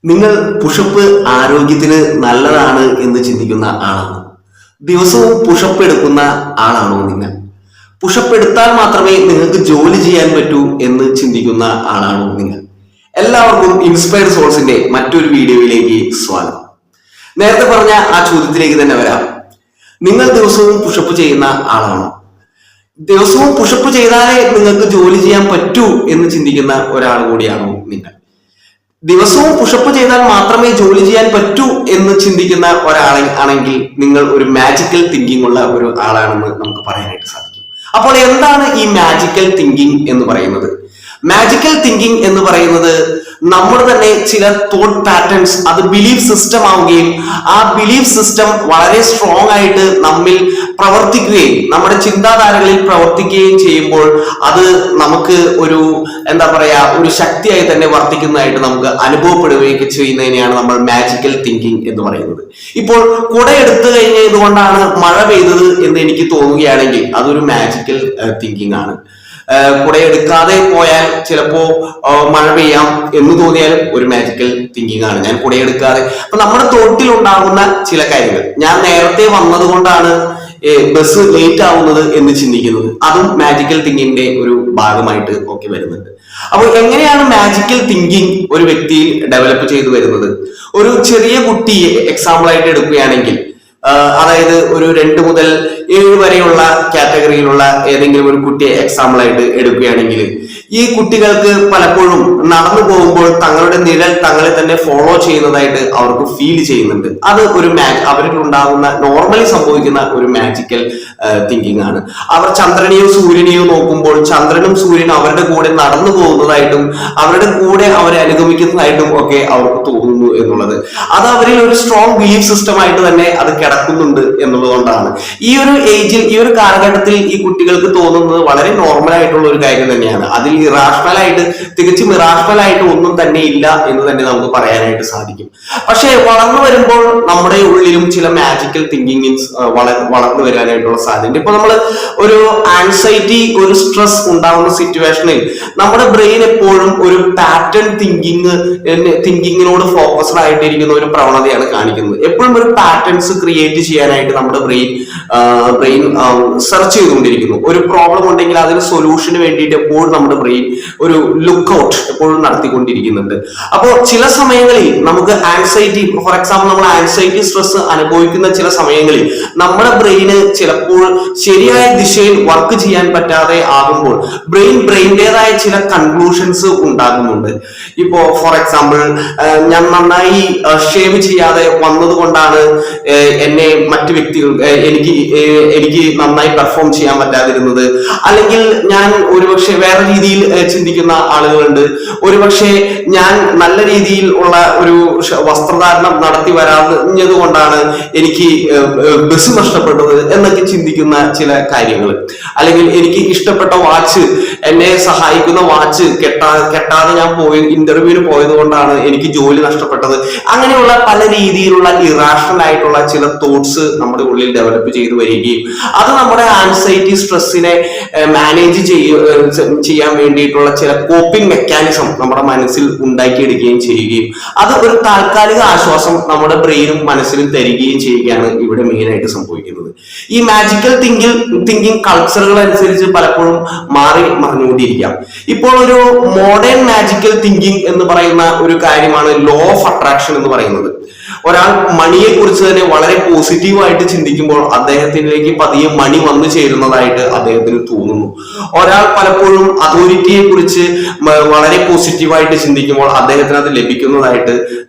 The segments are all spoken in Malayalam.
നിങ്ങൾ പുഷപ്പ് ആരോഗ്യത്തിന് നല്ലതാണ് എന്ന് ചിന്തിക്കുന്ന ആളാണ്. ദിവസവും പുഷപ്പ് എടുക്കുന്ന ആളാണോ നിങ്ങൾ? പുഷപ്പ് എടുത്താൽ മാത്രമേ നിങ്ങൾക്ക് ജോലി ചെയ്യാൻ പറ്റൂ എന്ന് ചിന്തിക്കുന്ന ആളാണോ നിങ്ങൾ? എല്ലാവർക്കും ഇൻസ്പയർഡ് സോൾസിന്റെ മറ്റൊരു വീഡിയോയിലേക്ക് സ്വാഗതം. നേരത്തെ പറഞ്ഞ ആ ചോദ്യത്തിലേക്ക് തന്നെ വരാം. നിങ്ങൾ ദിവസവും പുഷപ്പ് ചെയ്യുന്ന ആളാണോ? ദിവസവും പുഷപ്പ് ചെയ്താലേ നിങ്ങൾക്ക് ജോലി ചെയ്യാൻ പറ്റൂ എന്ന് ചിന്തിക്കുന്ന ഒരാൾ കൂടിയാണോ നിങ്ങൾ? ദിവസവും പുഷപ്പ് ചെയ്താൽ മാത്രമേ ജോലി ചെയ്യാൻ പറ്റൂ എന്ന് ചിന്തിക്കുന്ന ഒരാളാണെങ്കിൽ നിങ്ങൾ ഒരു മാജിക്കൽ തിങ്കിങ് ഉള്ള ഒരു ആളാണെന്ന് നമുക്ക് പറയാനായിട്ട് സാധിക്കും. അപ്പോൾ എന്താണ് ഈ മാജിക്കൽ തിങ്കിങ് എന്ന് പറയുന്നത്? മാജിക്കൽ തിങ്കിങ് എന്ന് പറയുന്നത് നമ്മൾ തന്നെ ചില തോട്ട് പാറ്റേൺസ്, അത് ബിലീഫ് സിസ്റ്റം ആവുകയും ആ ബിലീഫ് സിസ്റ്റം വളരെ സ്ട്രോങ് ആയിട്ട് നമ്മിൽ പ്രവർത്തിക്കുകയും നമ്മുടെ ചിന്താധാരകളിൽ പ്രവർത്തിക്കുകയും ചെയ്യുമ്പോൾ അത് നമുക്ക് ഒരു ഒരു ശക്തിയായി തന്നെ വർത്തിക്കുന്നതായിട്ട് നമുക്ക് അനുഭവപ്പെടുകയൊക്കെ ചെയ്യുന്നതിനെയാണ് നമ്മൾ മാജിക്കൽ തിങ്കിങ് എന്ന് പറയുന്നത്. ഇപ്പോൾ കുട എടുത്തു കഴിഞ്ഞതുകൊണ്ടാണ് മഴ പെയ്തത് എന്ന് എനിക്ക് തോന്നുകയാണെങ്കിൽ അതൊരു മാജിക്കൽ തിങ്കിങ് ആണ്. കുടയെടുക്കാതെ പോയാൽ ചിലപ്പോ മഴ പെയ്യാം എന്ന് തോന്നിയാലും ഒരു മാജിക്കൽ തിങ്കിങ് ആണ്. ഞാൻ കുടയെടുക്കാതെ, അപ്പൊ നമ്മുടെ തോട്ടിൽ ഉണ്ടാകുന്ന ചില കാര്യങ്ങൾ, ഞാൻ നേരത്തെ വന്നത് കൊണ്ടാണ് ബസ് ലേറ്റ് ആവുന്നത് എന്ന് ചിന്തിക്കുന്നത്, അതും മാജിക്കൽ തിങ്കിങ്ങിന്റെ ഒരു ഭാഗമായിട്ട് ഒക്കെ വരുന്നുണ്ട്. അപ്പോൾ എങ്ങനെയാണ് മാജിക്കൽ തിങ്കിങ് ഒരു വ്യക്തിയിൽ ഡെവലപ്പ് ചെയ്തു വരുന്നത്? ഒരു ചെറിയ കുട്ടിയെ എക്സാമ്പിൾ ആയിട്ട് എടുക്കുകയാണെങ്കിൽ, അതായത് ഒരു 2 മുതൽ 7 വരെയുള്ള കാറ്റഗറിയിലുള്ള ഏതെങ്കിലും ഒരു കുട്ടിയെ എക്സാമ്പിൾ ആയിട്ട് എടുക്കുകയാണെങ്കിൽ, ഈ കുട്ടികൾക്ക് പലപ്പോഴും നടന്നു പോകുമ്പോൾ തങ്ങളുടെ നിഴൽ തങ്ങളെ തന്നെ ഫോളോ ചെയ്യുന്നതായിട്ട് അവർക്ക് ഫീൽ ചെയ്യുന്നുണ്ട്. അത് ഒരു അവരിൽ ഉണ്ടാകുന്ന നോർമലി സംഭവിക്കുന്ന ഒരു മാജിക്കൽ തിങ്കിങ് ആണ്. അവർ ചന്ദ്രനെയോ സൂര്യനെയോ നോക്കുമ്പോൾ ചന്ദ്രനും സൂര്യനും അവരുടെ കൂടെ നടന്നു പോകുന്നതായിട്ടും അവരുടെ കൂടെ അവരെ അനുഗമിക്കുന്നതായിട്ടും ഒക്കെ അവർക്ക് തോന്നുന്നു എന്നുള്ളത്, അത് അവരിൽ ഒരു സ്ട്രോങ് ബിലീഫ് സിസ്റ്റമായിട്ട് തന്നെ അത് കിടക്കുന്നുണ്ട് എന്നുള്ളതുകൊണ്ടാണ്. ഈ ഒരു ഏജിൽ, ഈ ഒരു കാലഘട്ടത്തിൽ ഈ കുട്ടികൾക്ക് തോന്നുന്നത് വളരെ നോർമൽ ആയിട്ടുള്ള ഒരു കാര്യം തന്നെയാണ്. അതിൽ ഇറാഷണൽ ആയിട്ട്, തികച്ചും ഇറാഷണൽ ആയിട്ട് ഒന്നും തന്നെ ഇല്ല എന്ന് തന്നെ നമുക്ക് പറയാനായിട്ട് സാധിക്കും. പക്ഷെ വളർന്നു വരുമ്പോൾ നമ്മുടെ ഉള്ളിലും ചില മാജിക്കൽ തിങ്കിങ്സ് വളർന്നു വരാനായിട്ടുള്ള സാധ്യത. ഇപ്പൊ നമ്മൾ ഒരു ആൻസൈറ്റി, ഒരു സ്ട്രെസ് ഉണ്ടാവുന്ന സിറ്റുവേഷനിൽ നമ്മുടെ ബ്രെയിൻ എപ്പോഴും ഒരു പാറ്റേൺ തിങ്കിങ്ങിനോട് ഫോക്കസ്ഡ് ആയിട്ടിരിക്കുന്ന ഒരു പ്രവണതയാണ് കാണിക്കുന്നത്. എപ്പോഴും ഒരു പാറ്റേൺസ് ക്രിയേറ്റ് ചെയ്യാനായിട്ട് നമ്മുടെ ബ്രെയിൻ സെർച്ച് ചെയ്തുകൊണ്ടിരിക്കുന്നു. ഒരു പ്രോബ്ലം ഉണ്ടെങ്കിൽ അതിന് സൊല്യൂഷന് വേണ്ടിയിട്ട് എപ്പോഴും നമ്മുടെ ബ്രെയിൻ ഒരു ലുക്ക് ഔട്ട് എപ്പോഴും നടത്തിക്കൊണ്ടിരിക്കുന്നുണ്ട്. അപ്പോൾ ചില സമയങ്ങളിൽ നമുക്ക് ആൻസൈറ്റി, ഫോർ എക്സാമ്പിൾ നമ്മൾ ആൻസൈറ്റി സ്ട്രെസ് അനുഭവിക്കുന്ന ചില സമയങ്ങളിൽ നമ്മുടെ ബ്രെയിന് ചിലപ്പോൾ ശരിയായ ദിശയിൽ വർക്ക് ചെയ്യാൻ പറ്റാതെ ആകുമ്പോൾ ബ്രെയിൻ്റെതായ ചില കൺക്ലൂഷൻസ് ഉണ്ടാകുന്നുണ്ട്. ഇപ്പോ ഫോർ എക്സാമ്പിൾ, ഞാൻ നന്നായി ഷേവ് ചെയ്യാതെ വന്നത് കൊണ്ടാണ് എന്നെ മറ്റു വ്യക്തികൾ എനിക്ക് നന്നായി പെർഫോം ചെയ്യാൻ പറ്റാതിരുന്നത്. അല്ലെങ്കിൽ ഞാൻ ഒരുപക്ഷെ വേറെ രീതിയിൽ ചിന്തിക്കുന്ന ആളുകളുണ്ട്. ഒരുപക്ഷെ ഞാൻ നല്ല രീതിയിൽ ഉള്ള ഒരു വസ്ത്രധാരണം നടത്തി വരാഞ്ഞത് കൊണ്ടാണ് എനിക്ക് ബസ് നഷ്ടപ്പെട്ടത് എന്നൊക്കെ ചിന്തിക്കുന്ന ചില കാര്യങ്ങൾ. അല്ലെങ്കിൽ എനിക്ക് ഇഷ്ടപ്പെട്ട വാച്ച്, എന്നെ സഹായിക്കുന്ന വാച്ച് കെട്ടാതെ ഞാൻ ഇന്റർവ്യൂവിന് പോയത് കൊണ്ടാണ് എനിക്ക് ജോലി നഷ്ടപ്പെട്ടത്. അങ്ങനെയുള്ള പല രീതിയിലുള്ള ഇറാഷണൽ ആയിട്ടുള്ള ചില തോട്ട്സ് നമ്മുടെ ഉള്ളിൽ ഡെവലപ്പ് ചെയ്തു വരികയും അത് നമ്മുടെ ആൻസൈറ്റി സ്ട്രെസ്സിനെ മാനേജ് ചെയ്യാൻ വേണ്ടിയിട്ടുള്ള ചില കോപ്പിംഗ് മെക്കാനിസം നമ്മുടെ മനസ്സിൽ ഉണ്ടാക്കിയെടുക്കുകയും ചെയ്യുകയും അത് ഒരു താൽക്കാലിക ആശ്വാസം നമ്മുടെ ബ്രെയിനും മനസ്സിലും തരികയും ചെയ്യുകയാണ് ഇവിടെ മെയിൻ ആയിട്ട് സംഭവിക്കുന്നത്. ഈ മാജിക്കൽ തിങ്കിങ് കൾച്ചറുകൾ അനുസരിച്ച് പലപ്പോഴും മറിഞ്ഞുകൊണ്ടിരിക്കാം. ഇപ്പോൾ ഒരു മോഡേൺ മാജിക്കൽ തിങ്കിങ് എന്ന് പറയുന്ന ഒരു കാര്യമാണ് ലോ ഓഫ് അട്രാക്ഷൻ എന്ന് പറയുന്നത്. ഒരാൾ മണിയെ കുറിച്ച് തന്നെ വളരെ പോസിറ്റീവായിട്ട് ചിന്തിക്കുമ്പോൾ അദ്ദേഹത്തിലേക്ക് പതിയെ മണി വന്നു ചേരുന്നതായിട്ട് അദ്ദേഹത്തിന് തോന്നുന്നു. ഒരാൾ പലപ്പോഴും അതോറിറ്റിയെ കുറിച്ച് വളരെ പോസിറ്റീവായിട്ട് ചിന്തിക്കുമ്പോൾ അദ്ദേഹത്തിന് അത് ലഭിക്കുന്നതായിട്ട്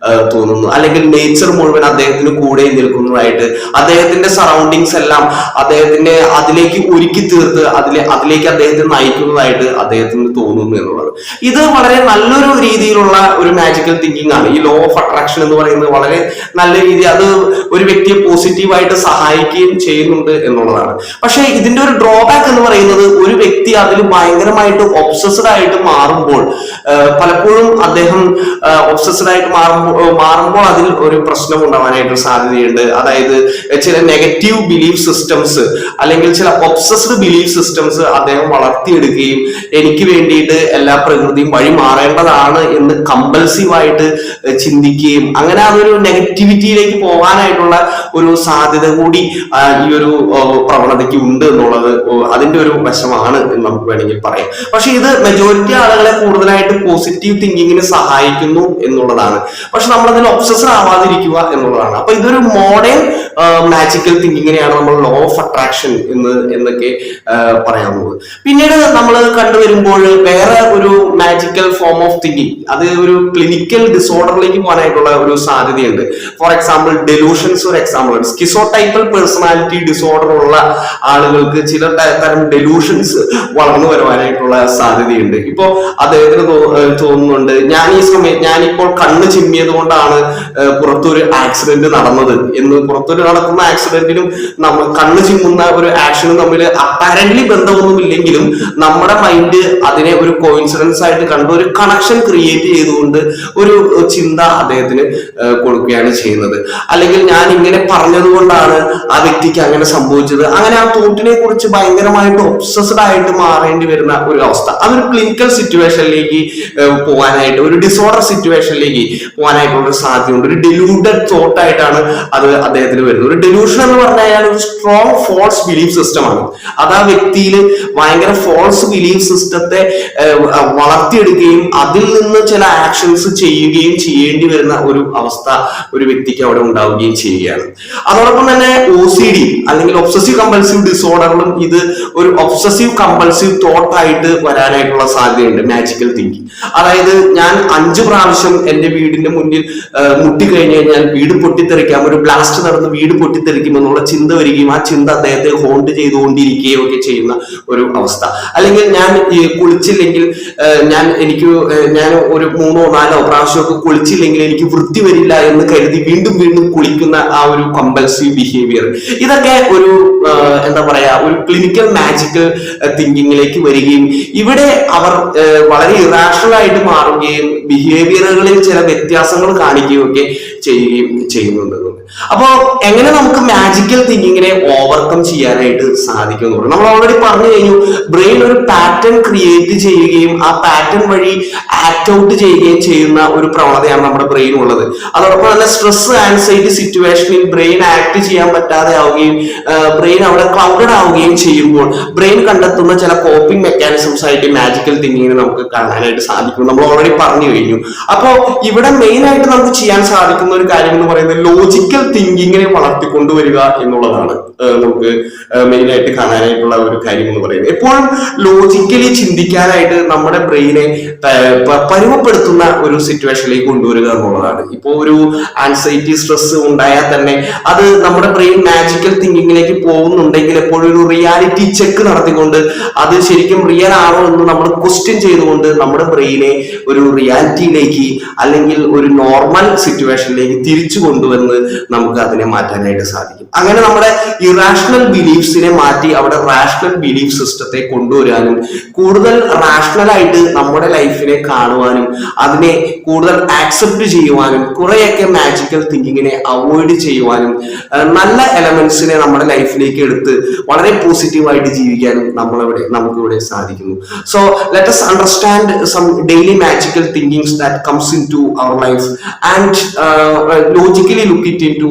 തോന്നുന്നു. അല്ലെങ്കിൽ നേച്ചർ മുഴുവൻ അദ്ദേഹത്തിന് കൂടെ നിൽക്കുന്നതായിട്ട്, അദ്ദേഹത്തിന്റെ സറൗണ്ടിങ്സ് എല്ലാം അദ്ദേഹത്തിന്റെ അതിലേക്ക് ഒരുക്കി തീർത്ത് അതിലേക്ക് അദ്ദേഹത്തെ നയിക്കുന്നതായിട്ട് അദ്ദേഹത്തിന് തോന്നുന്നു എന്നുള്ളത്. ഇത് വളരെ നല്ലൊരു രീതിയിലുള്ള ഒരു മാജിക്കൽ തിങ്കിങ് ആണ്. ഈ ലോ ഓഫ് അട്രാക്ഷൻ എന്ന് പറയുന്നത് വളരെ നല്ല രീതി അത് ഒരു വ്യക്തിയെ പോസിറ്റീവായിട്ട് സഹായിക്കുകയും ചെയ്യുന്നുണ്ട് എന്നുള്ളതാണ്. പക്ഷെ ഇതിന്റെ ഒരു ഡ്രോബാക്ക് എന്ന് പറയുന്നത്, ഒരു വ്യക്തി അതിൽ ഭയങ്കരമായിട്ട് ഒബ്സസ്ഡ് ആയിട്ട് മാറുമ്പോൾ, പലപ്പോഴും അദ്ദേഹം ഒബ്സസ്ഡ് ആയിട്ട് മാറുമ്പോൾ അതിൽ ഒരു പ്രശ്നം ഉണ്ടാവാനായിട്ട് സാധ്യതയുണ്ട്. അതായത് ചില നെഗറ്റീവ് ബിലീഫ് സിസ്റ്റംസ് അല്ലെങ്കിൽ ചില ഒബ്സസ്ഡ് ബിലീഫ് സിസ്റ്റംസ് അദ്ദേഹം വളർത്തിയെടുക്കുകയും എനിക്ക് വേണ്ടിയിട്ട് എല്ലാ പ്രകൃതിയും വഴി മാറേണ്ടതാണ് എന്ന് കമ്പൽസീവായിട്ട് ചിന്തിക്കുകയും അങ്ങനെ അതൊരു നെഗറ്റിവിറ്റിയിലേക്ക് പോകാനായിട്ടുള്ള ഒരു സാധ്യത കൂടി ഈ ഒരു പ്രവണതയ്ക്ക് ഉണ്ട് എന്നുള്ളത് അതിന്റെ ഒരു വശമാണ് എന്ന് നമുക്ക് വേണമെങ്കിൽ പറയാം. പക്ഷെ ഇത് മെജോറിറ്റി ആളുകളെ കൂടുതലായിട്ട് പോസിറ്റീവ് തിങ്കിങ്ങിന് സഹായിക്കുന്നു എന്നുള്ളതാണ്. പക്ഷെ നമ്മളതിൽ ഒബ്സസ്ഡ് ആവാതിരിക്കുക എന്നുള്ളതാണ്. അപ്പൊ ഇതൊരു മോഡേൺ മാജിക്കൽ തിങ്കിങ്ങിനെയാണ് നമ്മൾ ലോ ഓഫ് അട്രാക്ഷൻ എന്നൊക്കെ പറയാവുന്നത്. പിന്നീട് നമ്മൾ കണ്ടുവരുമ്പോൾ വേറെ ഒരു മാജിക്കൽ ഫോം ഓഫ് തിങ്കിങ്, അത് ഒരു ക്ലിനിക്കൽ ഡിസോർഡറിലേക്ക് പോകാനായിട്ടുള്ള ഒരു സാധ്യതയുണ്ട്. ഫോർ എക്സാമ്പിൾ ഡെലൂഷൻസ് ഒരു എക്സാമ്പിൾ. സ്കിസോടൈപ്പൽ പേഴ്സണാലിറ്റി ഡിസോർഡർ ഉള്ള ആളുകൾക്ക് ചില തരം ഡെലൂഷൻസ് വളർന്നു വരുവാനായിട്ടുള്ള സാധ്യതയുണ്ട്. ഇപ്പോ അദ്ദേഹത്തിന് തോന്നുന്നുണ്ട്, ഞാനിപ്പോൾ കണ്ണ് ചിമ്മിയത് കൊണ്ടാണ് പുറത്തൊരു ആക്സിഡന്റ് നടന്നത് എന്ന്. പുറത്തൊരു നടക്കുന്ന ആക്സിഡന്റിനും നമ്മൾ കണ്ണ് ചിമ്മുന്ന ഒരു ആക്ഷനും തമ്മിൽ അപ്പാരന്റ്ലി ബന്ധമൊന്നുമില്ലെങ്കിലും നമ്മുടെ മൈൻഡ് അതിനെ ഒരു കോയിൻസിഡൻസ് ആയിട്ട് കണ്ട് ഒരു കണക്ഷൻ ക്രിയേറ്റ് ചെയ്തുകൊണ്ട് ഒരു ചിന്ത അദ്ദേഹത്തിന് കൊടുക്കുകയാണ് ചെയ്യുന്നത്. അല്ലെങ്കിൽ ഞാൻ ഇങ്ങനെ പറഞ്ഞത് കൊണ്ടാണ് ആ വ്യക്തിക്ക് അങ്ങനെ സംഭവിച്ചത്. അങ്ങനെ ആ തോട്ടിനെ കുറിച്ച് ഭയങ്കരമായിട്ട് ഒബ്സസ്ഡ് ആയിട്ട് മാറേണ്ടി വരുന്ന ഒരു അവസ്ഥ. അതൊരു ക്ലിനിക്കൽ സിറ്റുവേഷനിലേക്ക് പോകാനായിട്ട്, ഒരു ഡിസോർഡർ സിറ്റുവേഷനിലേക്ക് പോകാനായിട്ടുള്ള ഒരു സാധ്യതയുണ്ട്. ഒരു ഡെലൂഡഡ് തോട്ട് ആയിട്ടാണ് അത് അദ്ദേഹത്തിന് വരുന്നത്. ഒരു ഡെലൂഷൻ എന്ന് പറഞ്ഞാൽ ഒരു സ്ട്രോങ് ഫോൾസ് ബിലീഫ് സിസ്റ്റമാണ്. അത് ആ വ്യക്തിയിൽ ഭയങ്കര ഫോൾസ് ബിലീഫ് സിസ്റ്റത്തെ വളർത്തിയെടുക്കുകയും അതിൽ നിന്ന് ചില ആക്ഷൻസ് ചെയ്യുകയും ചെയ്യേണ്ടി വരുന്ന ഒരു അവസ്ഥ ഒരു വ്യക്തിക്ക് അവിടെ ഉണ്ടാവുകയും ചെയ്യുകയാണ്. അതോടൊപ്പം തന്നെ OCD അല്ലെങ്കിൽ ഒബ്സസീവ് കമ്പൽസീവ് ഡിസോർഡറിലും ഇത് ഒരു ഒബ്സസീവ് കമ്പൽസീവ് തോട്ട് ആയിട്ട് വരാനായിട്ടുള്ള സാധ്യതയുണ്ട് മാജിക്കൽ തിങ്കിങ്. അതായത് ഞാൻ 5 പ്രാവശ്യം എന്റെ വീടിന്റെ മുന്നിൽ മുട്ടിക്കഴിഞ്ഞു കഴിഞ്ഞാൽ വീട് പൊട്ടിത്തെറിക്കാം, ഒരു ബ്ലാസ്റ്റ് നടന്ന് വീട് പൊട്ടിത്തെറിക്കും എന്നുള്ള ചിന്ത വരികയും ആ ചിന്ത അദ്ദേഹത്തെ ഹോണ്ട് ചെയ്തുകൊണ്ടിരിക്കുകയും ഒക്കെ ചെയ്യുന്ന ഒരു അവസ്ഥ. അല്ലെങ്കിൽ ഞാൻ കുളിച്ചില്ലെങ്കിൽ ഞാൻ ഒരു 3-4 പ്രാവശ്യമൊക്കെ കുളിച്ചില്ലെങ്കിൽ എനിക്ക് വൃത്തി വരില്ല എന്ന് കരുതി വീണ്ടും വീണ്ടും കുളിക്കുന്ന ആ ഒരു കമ്പൽസീവ് ബിഹേവിയർ. ഇതൊക്കെ ഒരു എന്താ പറയാ, ഒരു ക്ലിനിക്കൽ മാജിക്കൽ തിങ്കിങ്ങിലേക്ക് വരികയും ഇവിടെ അവർ വളരെ ഇറാഷണൽ ആയിട്ട് മാറുകയും ബിഹേവിയറുകളിൽ ചില വ്യത്യാസങ്ങൾ കാണിക്കുകയും ഒക്കെ ചെയ്യുന്നുണ്ട്. അപ്പോ എങ്ങനെ നമുക്ക് മാജിക്കൽ തിങ്കിങ്ങിനെ ഓവർകം ചെയ്യാനായിട്ട് സാധിക്കും എന്ന് പറഞ്ഞു. നമ്മൾ ഓൾറെഡി പറഞ്ഞു കഴിഞ്ഞു, ബ്രെയിൻ ഒരു പാറ്റേൺ ക്രിയേറ്റ് ചെയ്യുകയും ആ പാറ്റേൺ വഴി ആക്ട് ഔട്ട് ചെയ്യുകയും ചെയ്യുന്ന ഒരു പ്രവണതയാണ് നമ്മുടെ ബ്രെയിൻ ഉള്ളത്. അതോടൊപ്പം തന്നെ സ്ട്രെസ് ആൻസൈറ്റി സിറ്റുവേഷനിൽ ബ്രെയിൻ ആക്ട് ചെയ്യാൻ പറ്റാതെ ആവുകയും ബ്രെയിൻ അവിടെ ക്ലൗഡഡ് ആവുകയും ചെയ്യുമ്പോൾ ബ്രെയിൻ കണ്ടെത്തുന്ന ചില കോപ്പിംഗ് മെക്കാനിസംസ് ആയിട്ട് മാജിക്കൽ തിങ്കിങ്ങിനെ നമുക്ക് കാണാനായിട്ട് സാധിക്കും. നമ്മൾ ഓൾറെഡി പറഞ്ഞു കഴിഞ്ഞു. അപ്പോ ഇവിടെ മെയിൻ ആയിട്ട് നമുക്ക് ചെയ്യാൻ സാധിക്കുന്ന ഒരു കാര്യം എന്ന് പറയുന്നത് ലോജിക്കൽ തിങ്കിങ്ങിനെ വളർത്തിക്കൊണ്ടുവരിക എന്നുള്ളതാണ് നമുക്ക് മെയിൻ ആയിട്ട് കാണാനായിട്ടുള്ള ഒരു കാര്യം എന്ന് പറയുന്നത്. എപ്പോഴും ലോജിക്കലി ചിന്തിക്കാനായിട്ട് നമ്മുടെ ബ്രെയിനെ പരുവപ്പെടുത്തുന്ന ഒരു സിറ്റുവേഷനിലേക്ക് കൊണ്ടുവരിക എന്നുള്ളതാണ്. ഇപ്പോ ഒരു ആൻസൈറ്റി സ്ട്രെസ് ഉണ്ടായാൽ തന്നെ അത് നമ്മുടെ ബ്രെയിൻ മാജിക്കൽ തിങ്കിങ്ങിലേക്ക് പോകുന്നുണ്ടെങ്കിൽ എപ്പോഴും ഒരു റിയാലിറ്റി ചെക്ക് നടത്തിക്കൊണ്ട് അത് ശരിക്കും റിയൽ ആണോ എന്ന് നമ്മൾ ക്വസ്റ്റ്യൻ ചെയ്തുകൊണ്ട് നമ്മുടെ ബ്രെയിനെ ഒരു റിയാലിറ്റിയിലേക്ക് അല്ലെങ്കിൽ ഒരു നോർമൽ സിറ്റുവേഷനിലേക്ക് തിരിച്ചു കൊണ്ടുവന്ന് നമുക്ക് അതിനെ മാറ്റാനായിട്ട് സാധിക്കും. അങ്ങനെ നമ്മുടെ ഇറാഷണൽ ബിലീഫ്സിനെ മാറ്റി അവിടെ റാഷണൽ ബിലീഫ് സിസ്റ്റത്തെ കൊണ്ടുവരാനും കൂടുതൽ റാഷണൽ ആയിട്ട് നമ്മുടെ ലൈഫിനെ കാണുവാനും അതിനെ കൂടുതൽ ആക്സെപ്റ്റ് ചെയ്യുവാനും കുറെയൊക്കെ മാജിക്കൽ തിങ്കിങ്ങിനെ അവോയ്ഡ് ചെയ്യുവാനും നല്ല എലമെന്റ്സിനെ നമ്മുടെ ലൈഫിലേക്ക് എടുത്ത് വളരെ പോസിറ്റീവായിട്ട് ജീവിക്കാനും നമുക്കിവിടെ സാധിക്കുന്നു. So let us understand some daily magical thinkings that comes into our life and logically look it into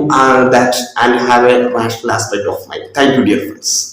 that and have a rational aspect of mind. Thank you, dear friends.